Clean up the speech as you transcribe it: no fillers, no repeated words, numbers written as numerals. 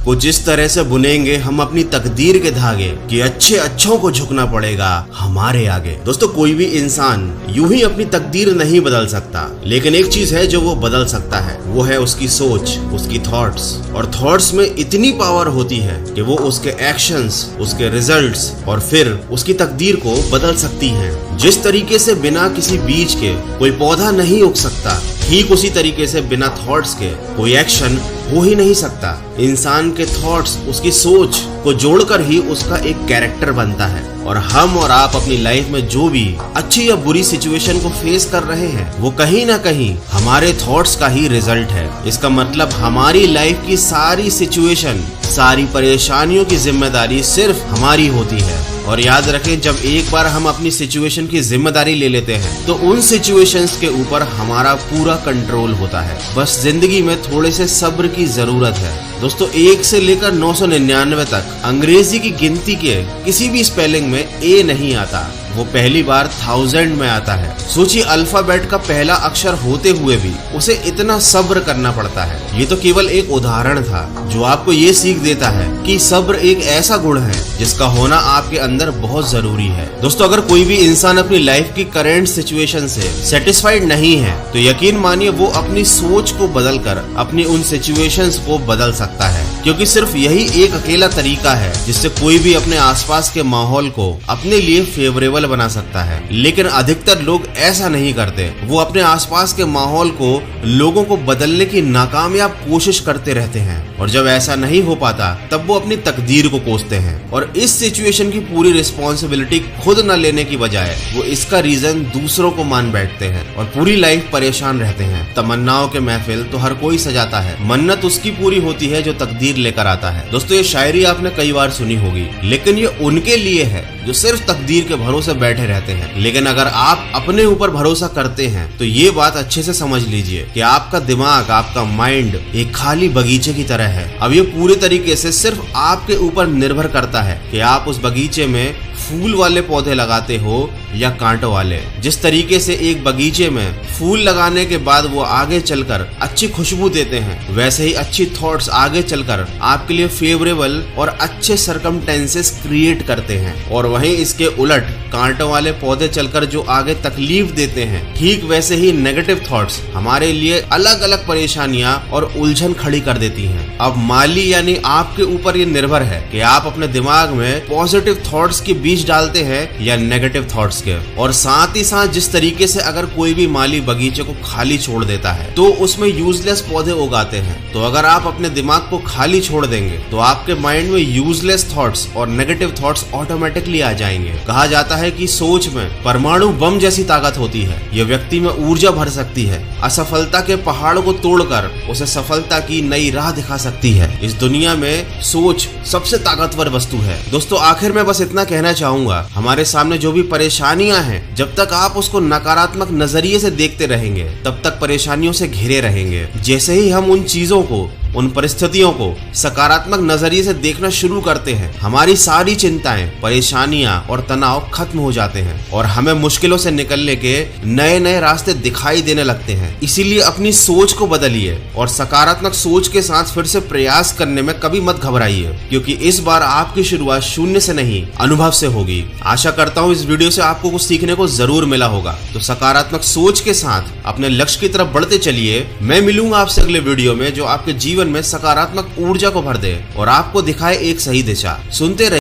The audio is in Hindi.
कुछ इस तरह से बुनेंगे हम अपनी तकदीर के धागे कि अच्छे अच्छों को झुकना पड़ेगा हमारे आगे। दोस्तों कोई भी इंसान यूं ही अपनी तकदीर नहीं बदल सकता, लेकिन एक चीज है जो वो बदल सकता है, वो है उसकी सोच, उसकी थॉट्स। और थॉट्स में इतनी पावर होती है कि वो उसके एक्शंस, उसके रिजल्ट्स और फिर उसकी तकदीर को बदल सकती हैं। जिस तरीके से बिना किसी बीज के कोई पौधा नहीं उग सकता, ठीक उसी तरीके से बिना थॉट्स के कोई एक्शन हो ही नहीं सकता। इंसान के थॉट्स, उसकी सोच को जोड़कर ही उसका एक कैरेक्टर बनता है। और हम और आप अपनी लाइफ में जो भी अच्छी या बुरी सिचुएशन को फेस कर रहे हैं, वो कहीं ना कहीं हमारे थॉट्स का ही रिजल्ट है। इसका मतलब हमारी लाइफ की सारी सिचुएशन, सारी परेशानियों की जिम्मेदारी सिर्फ हमारी होती है। और याद रखें, जब एक बार हम अपनी सिचुएशन की जिम्मेदारी ले लेते हैं तो उन सिचुएशंस के ऊपर हमारा पूरा कंट्रोल होता है। बस जिंदगी में थोड़े से सब्र की जरूरत है। दोस्तों 1 से लेकर 999 तक अंग्रेजी की गिनती के किसी भी स्पेलिंग में ए नहीं आता, वो पहली बार 1000 में आता है। सोचिए, अल्फाबेट का पहला अक्षर होते हुए भी उसे इतना सब्र करना पड़ता है। ये तो केवल एक उदाहरण था जो आपको ये सीख देता है कि सब्र एक ऐसा गुण है जिसका होना आपके अंदर बहुत जरूरी है। दोस्तों अगर कोई भी इंसान अपनी लाइफ की करंट सिचुएशन से सेटिस्फाइड नहीं है तो यकीन मानिए वो अपनी सोच को बदलकर अपनी उन सिचुएशंस को बदल सकता है, क्योंकि सिर्फ यही एक अकेला तरीका है जिससे कोई भी अपने आसपास के माहौल को अपने लिए फेवरेबल बना सकता है। लेकिन अधिकतर लोग ऐसा नहीं करते। वो अपने आसपास के माहौल को, लोगों को बदलने की नाकामयाब कोशिश करते रहते हैं, और जब ऐसा नहीं हो पाता तब वो अपनी तकदीर को कोसते हैं और इस सिचुएशन की पूरी रिस्पॉन्सिबिलिटी खुद न लेने की बजाय वो इसका रीजन दूसरों को मान बैठते हैं और पूरी लाइफ परेशान रहते हैं। तमन्नाओं के महफिल तो हर कोई सजाता है, मन्नत उसकी पूरी होती है जो तकदीर लेकर आता है। दोस्तों ये शायरी आपने कई बार सुनी होगी, लेकिन ये उनके लिए है जो सिर्फ तकदीर के भरोसे बैठे रहते हैं। लेकिन अगर आप अपने ऊपर भरोसा करते हैं तो ये बात अच्छे से समझ लीजिए कि आपका दिमाग, आपका माइंड एक खाली बगीचे की तरह है। अब ये पूरे तरीके से सिर्फ आपके ऊपर निर्भर करता है कि आप उस बगीचे में फूल वाले पौधे लगाते हो या कांटों वाले। जिस तरीके से एक बगीचे में फूल लगाने के बाद वो आगे चलकर अच्छी खुशबू देते हैं, वैसे ही अच्छी थॉट्स आगे चलकर आपके लिए फेवरेबल और अच्छे सरकमटेंसेस क्रिएट करते हैं। और वहीं इसके उलट कांटों वाले पौधे चलकर जो आगे तकलीफ देते हैं, ठीक वैसे ही नेगेटिव थॉट्स हमारे लिए अलग अलग परेशानियां और उलझन खड़ी कर देती हैं। अब माली यानी आपके ऊपर ये निर्भर है कि आप अपने दिमाग में पॉजिटिव थॉट्स के बीज डालते हैं या नेगेटिव थॉट्स के। और साथ ही साथ जिस तरीके से अगर कोई भी माली बगीचे को खाली छोड़ देता है तो उसमें यूजलेस पौधे उगाते हैं, तो अगर आप अपने दिमाग को खाली छोड़ देंगे तो आपके माइंड में यूजलेस थॉट्स और नेगेटिव थॉट्स ऑटोमेटिकली आ जाएंगे। कहा जाता है कि सोच में परमाणु बम जैसी ताकत होती है। यह व्यक्ति में ऊर्जा भर सकती है, असफलता के पहाड़ों को तोड़कर उसे सफलता की नई राह दिखा सकती है। इस दुनिया में सोच सबसे ताकतवर वस्तु है। दोस्तों आखिर में बस इतना कहना चाहूंगा, हमारे सामने जो भी परेशानियां हैं, जब तक आप उसको नकारात्मक नजरिए से देखते रहेंगे तब तक परेशानियों से घिरे रहेंगे। जैसे ही हम उन चीजों को, उन परिस्थितियों को सकारात्मक नजरिए से देखना शुरू करते हैं, हमारी सारी चिंताएं, परेशानियां और तनाव खत्म हो जाते हैं और हमें मुश्किलों से निकलने के नए नए रास्ते दिखाई देने लगते हैं। इसीलिए अपनी सोच को बदलिए और सकारात्मक सोच के साथ फिर से प्रयास करने में कभी मत घबराइए, क्योंकि इस बार आपकी शुरुआत शून्य से नहीं, अनुभव से होगी। आशा करता हूँ इस वीडियो से आपको कुछ सीखने को जरूर मिला होगा। तो सकारात्मक सोच के साथ अपने लक्ष्य की तरफ बढ़ते चलिए। मैं मिलूंगा आपसे अगले वीडियो में जो आपके जीवन में सकारात्मक ऊर्जा को भर दे और आपको दिखाए एक सही दिशा। सुनते रहिए।